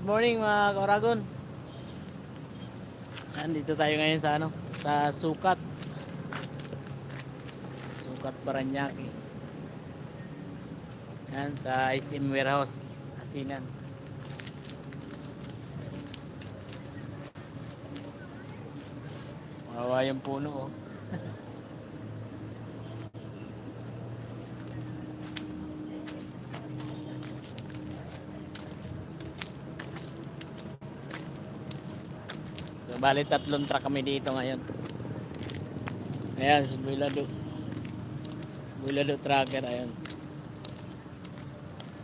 morning mga Oragon. Nandito tayo ngayon sa sa Sukat. Sukat Paranaque. Yan sa SM Warehouse Asinan. Mawawa yung puno oh. So bali 3 truck kami dito ngayon. Ayan si Builado Tracker ayun.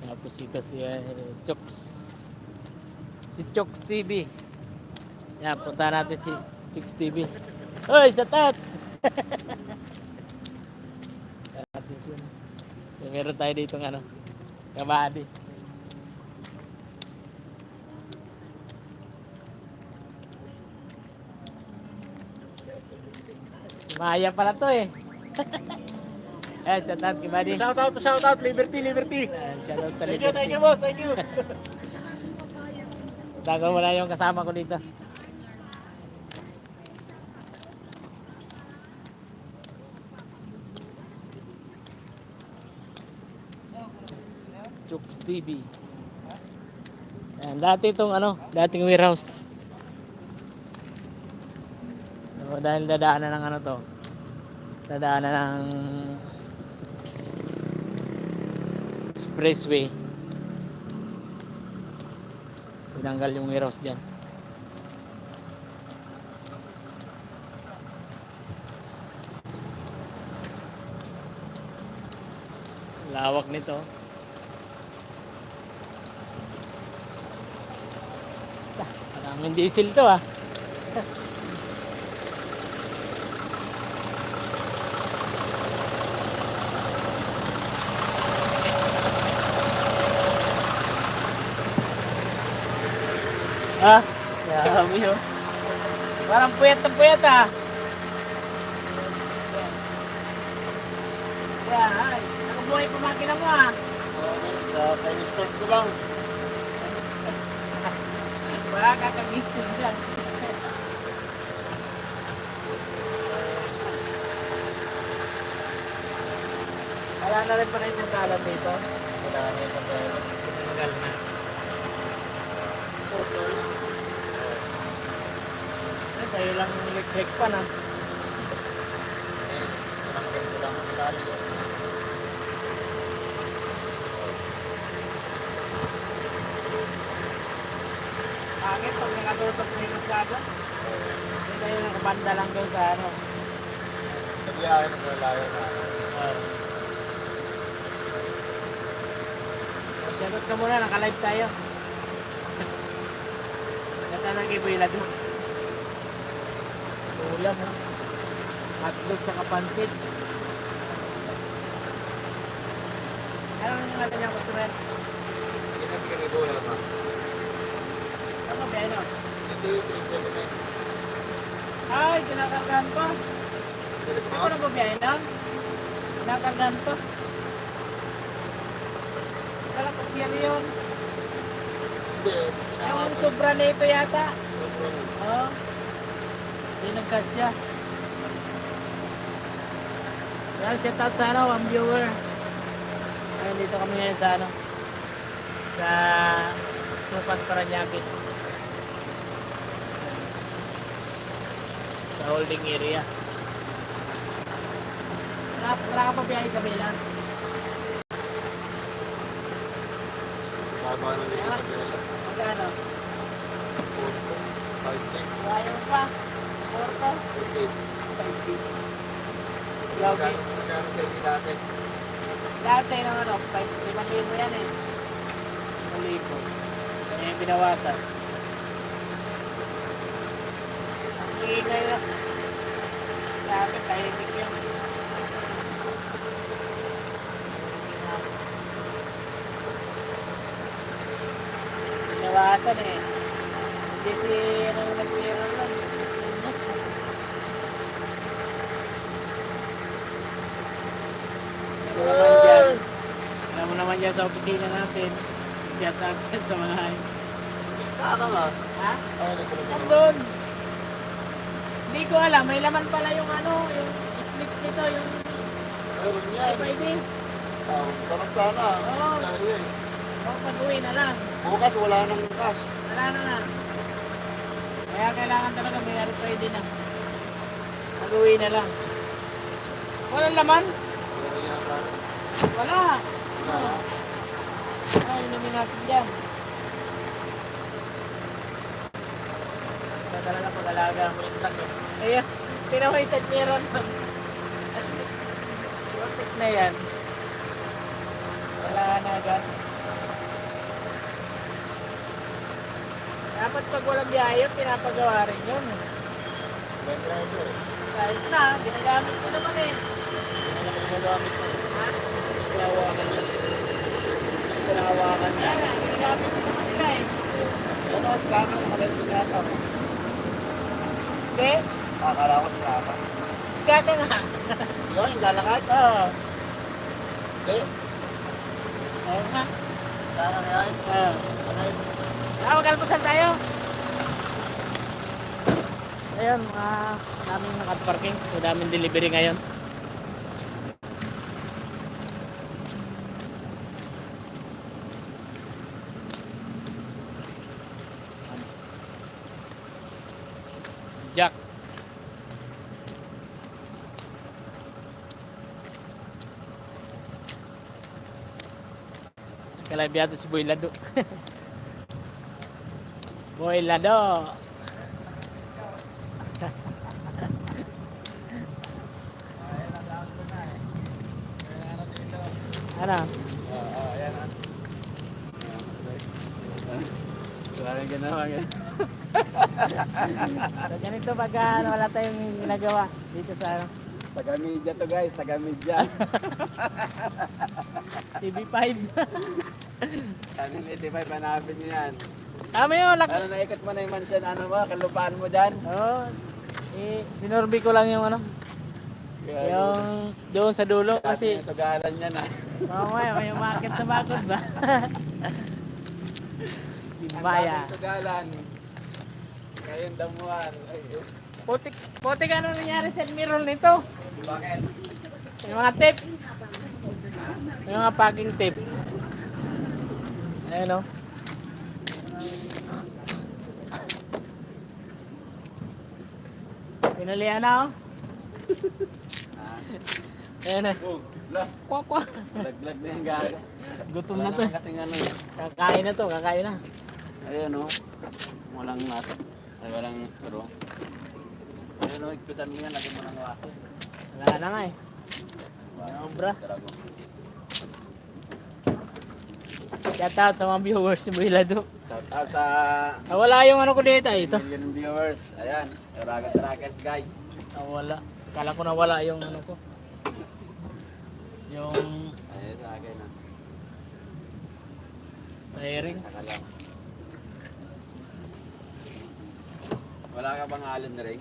Tapos ito si Chooks. Si Chooks TV. Yan, punta natin si Chooks TV. Hoy, satat! So, meron tayo dito ng kabady. Maya pala to eh. Eh, shout out kay buddy. Shout out, Liberty. Shout out sa Thank you, Liberty. boss, thank you. Dago mo na yung kasama ko dito. Chooks TV. Ayan, dati itong dating warehouse. So, dahil dadaanan ng dadaanan ng expressway. Tinanggal yung warehouse dyan. Lawak nito. Parang diesel to ah. Ah, grabe yun. Parang puyat na puyat ah. Yan, ay. Nakabuhay pa makina mo ah. Kaya-start ko lang. Wala kakagising dyan. Wala na rin pa rin isang kalan dito. Wala na yung pagkain. Tagal na. Ay, sa'yo lang electric pa na. Tinanggal ko lang ang tali. Bakit pag nakatutok sa inusyado? Hindi tayo nakabanda lang doon sa Nagyakin ng lalayo na. Shoutout ka muna, naka-live tayo. Kata ng ibuila doon. Ulam ha. Hotdog sa kapansit. Anong yung natin yung customer? Hindi na sige ibo lang ha. Ano ba yun? Hindi, 379. Ay, kinakargahan pa. Hindi ko na babiyahin lang. Kinakargahan pa. Kala ko pier yun. Hindi. Yung sobra na ito yata. Sobrang. Oo. Hindi nagkasya. Yan, shout out sa one viewer. Ayun, dito kami ngayon sa sa Sukat Paranaque. Sa holding area. Wala ka pa biyahe sa Milan? Baba na din yung pagkain. Magkano? 5 Ayaw pa. Porto? 5 days. Lagi. Magkano sa inyo dati? Dati ng 5,000 yan eh. 5,000. Kanya yung binawasan. Ang ingay na. Dati tahimik yan. Binawasan eh. Hindi si nag-clearer lang. Alam mo naman dyan sa opisina natin. Shout out dyan sa mga Ano nga? Ha? Ay, nagkulog na naman. Nandun. Hindi ko alam, may laman pala yung ano, yung slicks nito, yung Meron yan. FID. Sarap sana. Oo. Sabi eh. O, pag-uwi na lang. Bukas wala nang cash. Wala na nga. Kaya kailangan talaga may RFID na. Pag-uwi na lang. Walang laman? Meron yata. Wala. Wala. Ay, inumin natin dyan. Ito talaga pag-alaga mo yung truck eh. Ayan, tinahoy sa meron. Protect na yan. Wala na agad. Dapat pag walang biyahe, pinapagawa rin yun. May driver eh. Kahit na, ginagamit ko naman eh. Hindi naman ginagamit ko. Ha? Pinahawakan niya. Pinahawakan niya. Kaya na, ginagamit ko naman nila eh. Ano, si Kaka, magaling yata. Kasi, Akala ko si Kaka. sigata nga. Yun, yung lalakad. Oo. Hindi. Ayun nga. Kaka na yan. Oo. Ano yun? Magkalpusan tayo. Ayun, daming nakaparking. So, daming delivery ngayon. Jack. Kalabi yata si Boy Lado. Boy Lado. Ano? Ayan ah. Parang ginawa ganun. So, ganito pag wala tayong ginagawa dito sa ano, Taga-media to guys, taga-media. TV5. Ano yung 85, hanapin nyo yan. Tama yun, laki. Ano, naikot mo na yung mansion, ano mo, kalupaan mo dyan. Oo. Sinurbi ko lang yung ano, yung doon sa dulo Kasi kasi yung sugaran yan ah. mamaya may umakit na bakod ba? Si Maya. Ang daming sugalan. Ngayon damuhan. Ay, Putik ano nangyari sa mirror nito? bakit? Yung mga tape. Yung mga packing tape. Ayan o. Pinalian na o. Ayan na. Oh, lah. Kwa. Laglag na yung gaga. Gutom Wala na to. naman kasing ano eh. Kakain na to, kakain na. Ayun o. Walang nat. Ay, walang straw. Ayun o, ikpitan mo yan. Lagyan mo ng waso. Wala na nga eh. Sobra. Drago. Shout out sa mga viewers si Builado. Shout out sa Wala yung ano ko dito ito. million viewers. Ayan. Ragas guys. Wala. Kala ko na wala yung ano ko. Yung Ayun sa akin na. bearings. Nakalang. Wala ka bang alon na rin?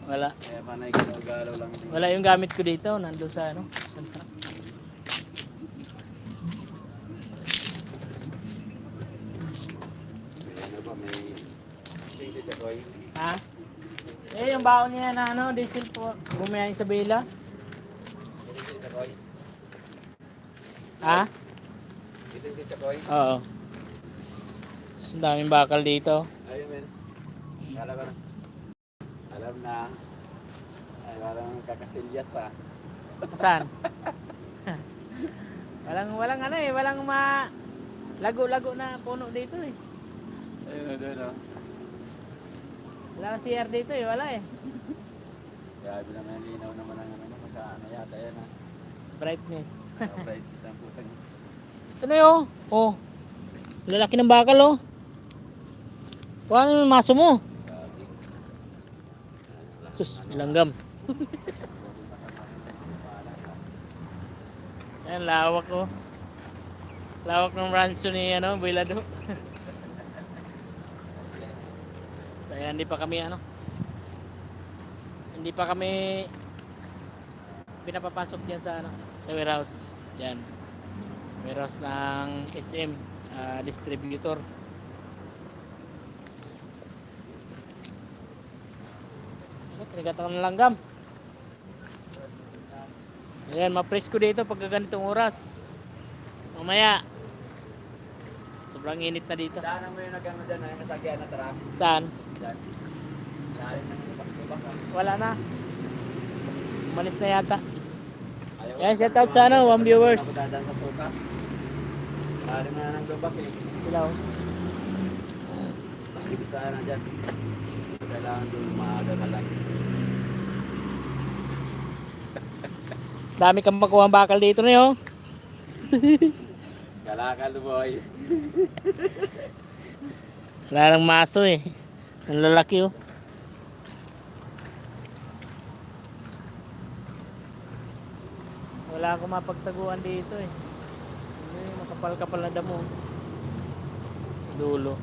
Wala. Kaya panay galaw lang din. Wala yung gamit ko dito. Nandun sa ano. Ano ba, may shaded ako eh. Ha? Yung baon niya na ano, diesel po. Bumiyay sa Bela. Shaded ako eh. Ha? Shaded ako eh. Oo. Ang daming bakal dito. Ayun men. Kala ko na. Alam na. Ay, parang kakasilyas ah. Saan? walang ano eh, walang lago-lago na puno dito eh. Ayun o, doon o. Wala CR dito eh, wala eh. Grabe naman, linaw naman ang ano. Maka ano yata yan ah. Brightness. Bright ang putang. Ito na yun. Oh. Lalaki ng bakal oh. Kuha na yung maso mo. Grabe. Sus, langgam. Ayan, lawak oh. Lawak ng rancho ni ano, Builado. So, ayan, hindi pa kami ano. Hindi pa kami pinapapasok diyan sa ano, sa warehouse. Diyan. Warehouse ng SM distributor. Sikat ako ng langgam. Ayan, mapresko dito pag ganitong oras. Mamaya. Sobrang init na dito. Daanan mo yung nagano dyan, yung kasagyan na truck. Saan? Dyan. Lalim ng lubak-lubak. Wala na. Umalis na yata. Ayaw Yan, ko- shout out sa ano, 1 viewers. Ako dadaan sa suka. Lalim na ng lubak eh. Sila oh. Pakibitaan na dyan. Kailangan doon maaga ka lang. Dami kang makuha ang bakal dito na yun. Kalakal boy. Wala nang maso eh. Ang lalaki oh. Wala akong mapagtaguan dito eh. Makapal-kapal na damo. Sa dulo.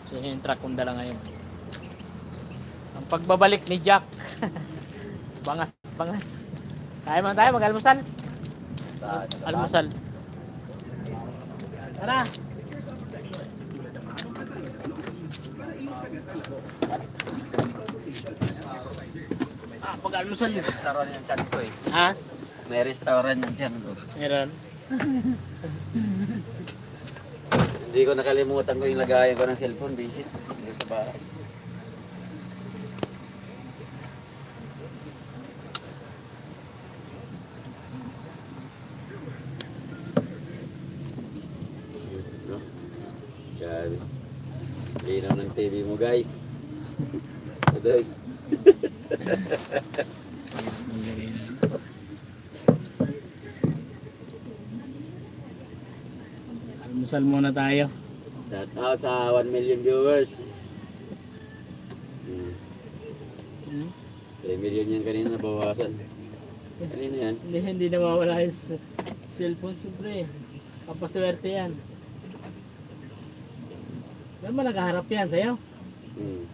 So yun yung truck kong dala ngayon. Ang pagbabalik ni Jack. Bangas, bangas. Tayo man tayo, mag-almusal. Almusal. Tara. Pag-almusal May yun. restaurant yung chan ko eh. Ha? May restaurant yung chan ko. Meron. Hindi ko nakalimutan ko yung lagayan ko ng cellphone, visit. Dito sa bahay. No? Grabe. Linaw ng TV mo guys. Adoy. Almusal muna tayo. Shout out sa 1 million viewers. 3 million yan kanina nabawasan. Kanina yan. Hindi nawawala yung cellphone sobre. Kapaswerte yan. Saan ba nakaharap yan sa'yo? Hmm.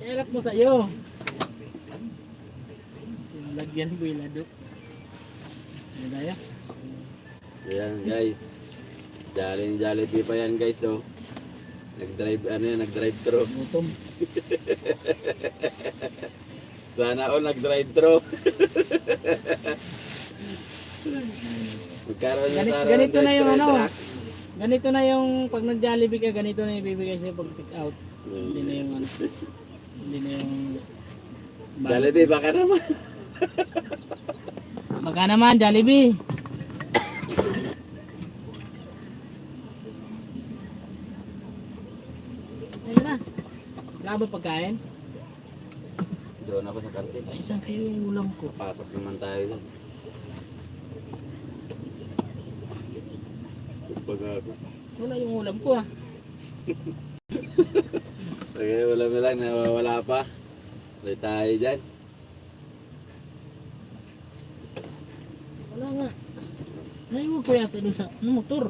Harap mo sa'yo. Lagyan ko yung lado. Ano tayo? Ayan guys. Jollibee pa yan guys oh. Nag-drive thru. Gutom. Sana all nag-drive thru. Magkaroon na Ganito na yung ano. Ganito na yung pag nag-Jollibee ka, ganito na yung ibibigay sa'yo pag pick out. Hindi na yung ano. Hindi na yung Jollibee baka naman. Baka naman, Jollibee. Ayun na. Wala ba pagkain? Doon ako sa kantin. Ay, saan kayo yung ulam ko? Pasok naman tayo doon. Pag ako. Wala yung ulam ko ah. Okay, wala mo lang, nawawala pa. Wala tayo dyan. Wala nga. Naiwan ko yata doon sa motor.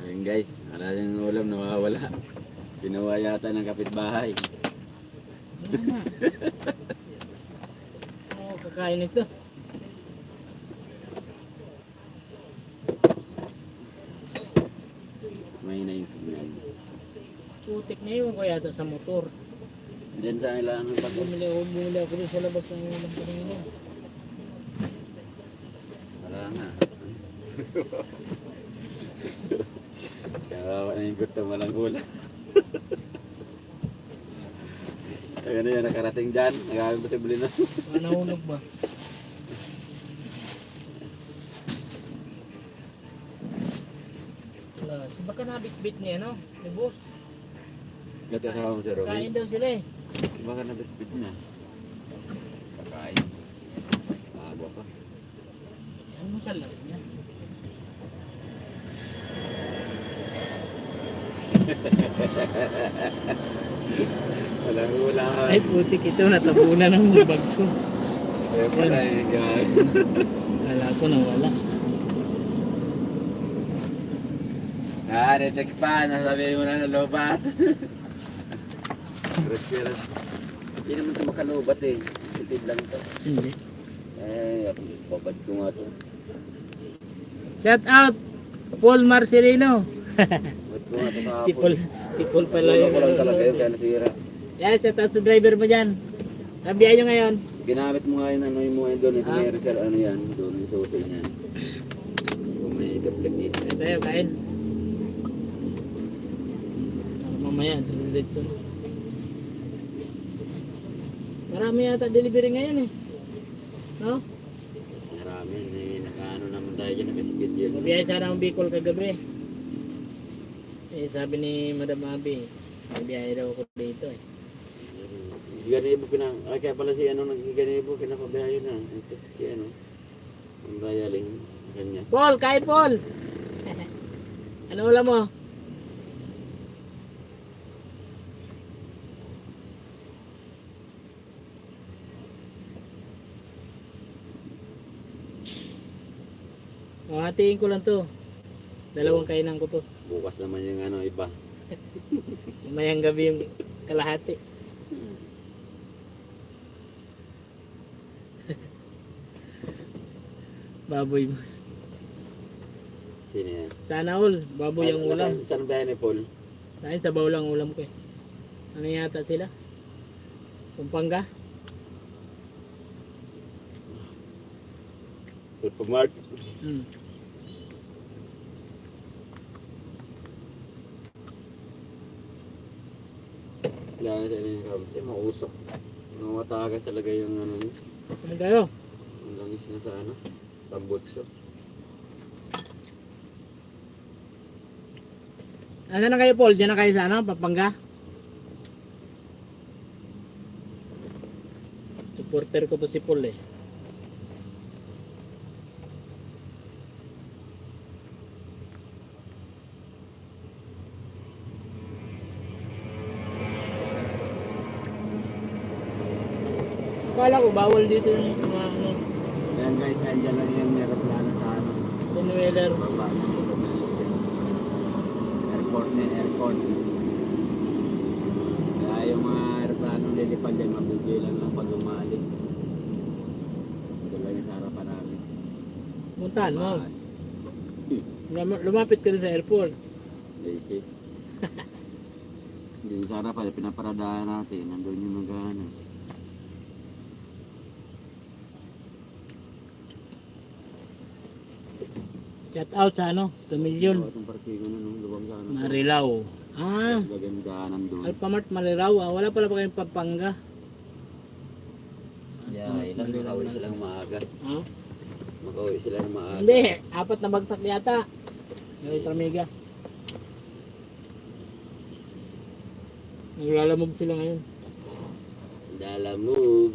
Ayun guys, maraming ulam nawawala. Ginawa yata ng kapitbahay. Wala nga. Oo, kakain ito. May na yung signal. Putik na iwan ko yata sa motor. Diyan sa ilang pag Bumili ako doon sa labas ng ulam ko rin. wala nga. Kawawa na yung gutom, walang ulam. Kaya na yan, nakarating dyan. Nagkakabili na. Nahulog ba? Wala. Si baka nabit-bit niya, no? Ni boss. Gati kasama mo si Robin. Kain daw sila eh. Baka nabit-bit niya. Kakain. Agwa pa. Ano mo sa lang niya? Walang ulam. Ay putik ito, natabunan ng bag ko. Kaya pala eh, guys. Kala ko nawala. Retex pa. Nasabi mo na lobat. Rescue. Hindi naman ito makalubat eh. Tipid lang ito. Hindi. Babad ko nga ito. Shout out Paul Marcelino. Babad ko nga ito kahapon. Si Paul pala Wala yun. ko lang talaga yun, kaya nasira. Yan, shout out sa driver mo dyan. Sabihan nyo ngayon. Ginamit mo nga yun, ano yung mga doon. Ito Ah. may resell, ano yan. Doon yung susi niyan. Kung may kaplik dito. Ito tayo, kain. Mamaya, diretso na. Marami yata delivery ngayon eh. No? Marami, nakaano naman tayo dyan, nakasikit yun. Nabiyay sana ang Bicol kagabi. Eh, sabi ni Madam Abi, nabiyay daw ako dito eh. Ganibo kaya pala si ano, nagganibo, kinapabihayo na. Ito, si ano, ang rayaling, kanya. Paul, kain Paul! Ano ulam mo? O, hatiin ko lang to. Dalawang kainan ko to. Bukas naman yung ano, iba. Mamayang gabi yung kalahati. Baboy mas. Sino yan? Sana all, baboy ang ulam. Saan ba yan ni Paul? Dahil sa lang ulam ko eh. Ano yata sila? Pampanga? Supermarket. Hmm. Kailangan sa inyo yung kamsi, mausok. Matagas talaga yung ano niya. Ano kayo? Ang langis na sa ano, pambutso. Asan na kayo Paul? Diyan na kayo sa ano? Pampanga? Supporter ko to si Paul eh. Akala ko bawal dito yung mga ano, Ayan guys, andyan lang yung aeroplano sa ano. pinweather. Baba ng Indonesia. Airport na airport. Kaya yung mga aeroplano lilipad dyan, mabibilang lang pag umalik. Ito lang yung sa harapan namin. Puntahan mo. Lumapit ka rin sa airport. Legit. Hindi sa harapan, pinaparadahan natin. Nandun yung mag-ano. Shout out sa ano? 2 million. Itong partigo na nung luwag sa ano. Marilao. Ah, Gagandaanan doon. Alphamart Marilao. Ah. Wala pala pa kayong Pampanga. Yeah, ilan makauwi silang maaga. Ha? Makauwi sila ng maaga. Hindi, 4 na bagsak yata. Yung Tramiga. Naglalamog sila ngayon. Dalamog.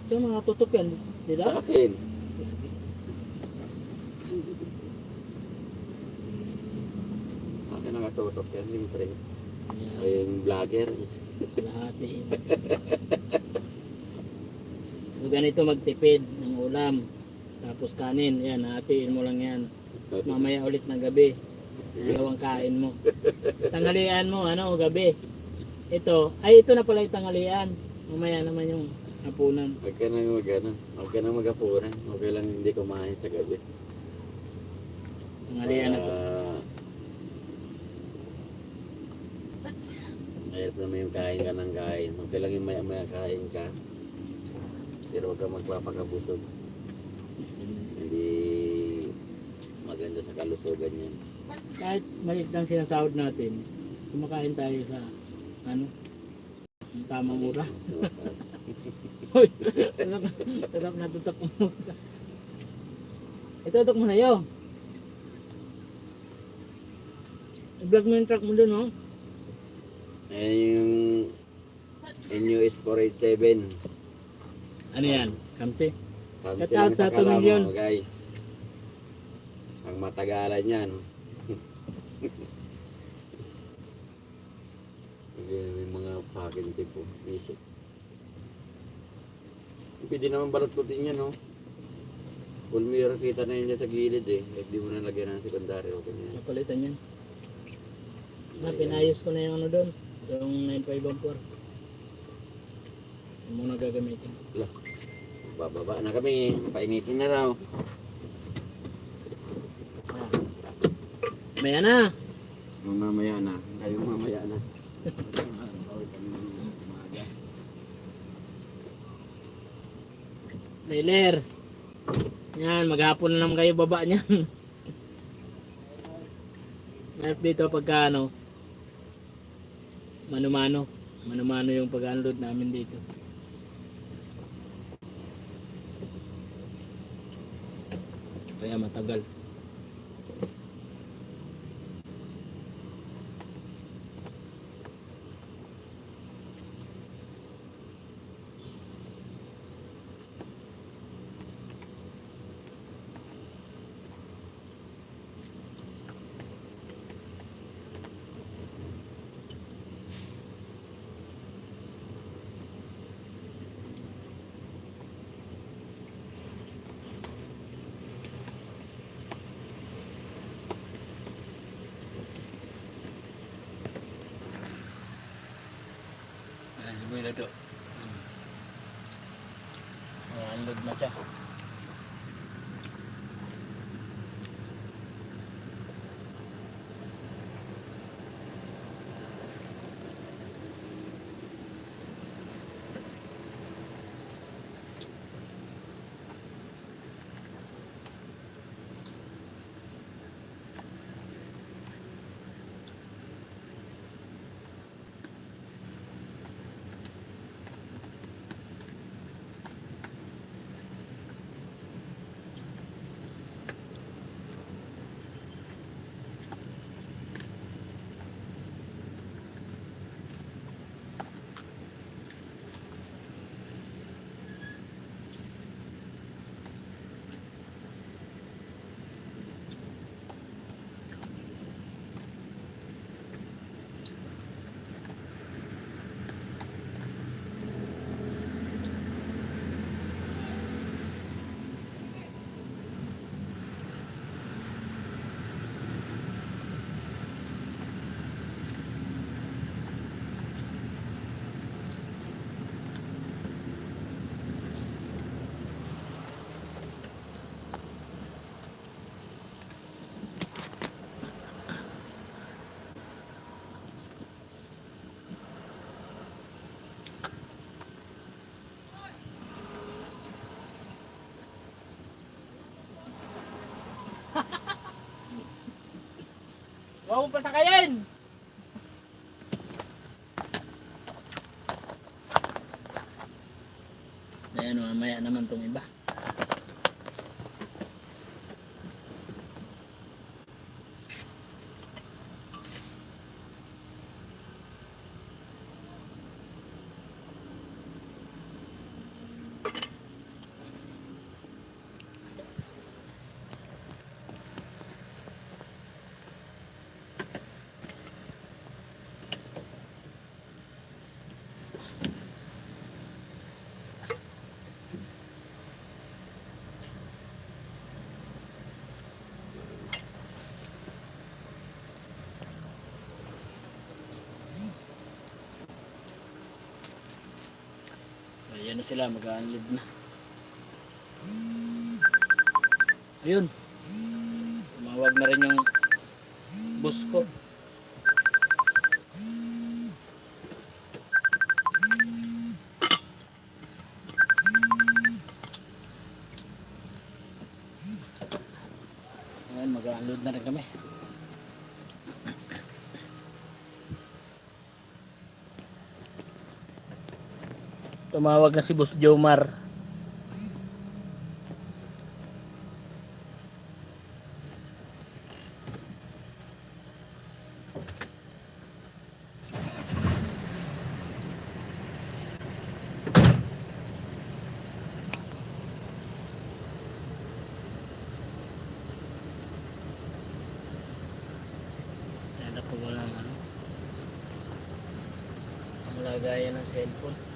Ito mga tutok yan. Di Sa ba? akin. Akin nakatutok yan, siyempre. Ay, yung vlogger. Kalahati. So, ganito magtipid ng ulam. Tapos kanin. Yan, hatiin mo lang yan. Mamaya ulit ng gabi. Dalawang kain mo. Tanghalian mo, ano, gabi. Ito na pala yung tanghalian. Mamaya naman yung hapunan. Huwag ka nang mag-ano. Huwag ka nang mag-apuran. Huwag ka lang hindi kumain sa gabi. Tanghalian na to. Ayat naman yung kain ka ng kain. Huwag ka lang yung maya-maya kain ka. Pero huwag ka magpapakabusog. Hindi maganda sa kalusugan yan. Kahit maliit lang sinasahod natin, kumakain tayo sa ano, ang tamang mura. Hoy, sarap na tutok mo. Itutok mo na yun. I-vlog mo yung truck mo dun, oh. Ayan yung NUS 487. Ano yan? Kamsi? Kami Shout silang out sa sa 2 million. Kalamo, guys. Ang matagalan yan. May mga pakin tipo. Basic. Pwede naman balot ko din yan, no? Full mirror kita na yun dyan sa gilid eh. Kahit di mo na lagyan ng secondary. Okay na yan. Napalitan yan. Pinayos ko na yung ano doon. Yung 9514. Yung muna gagamitin. Lah, bababa na kami. Painitin na raw. Maya na. Mamaya na. Ayun, mamaya na. Trailer. Yan, maghapon na naman kayo baba niyan. Mayroon dito pagka ano, mano-mano. Mano-mano yung pag-unload namin dito. Kaya matagal. Siguro ito. Unload na siya. Huwag mo pasakayin! Ayan, mamaya naman tong iba. Ayan na sila, mag-unload na. Ayun. Tumawag na rin yung boss ko. Ayan, mag-unload na rin kami. Tumawag na si Boss Jomar. Yan na po walang ano. Ang lagayan ng cellphone.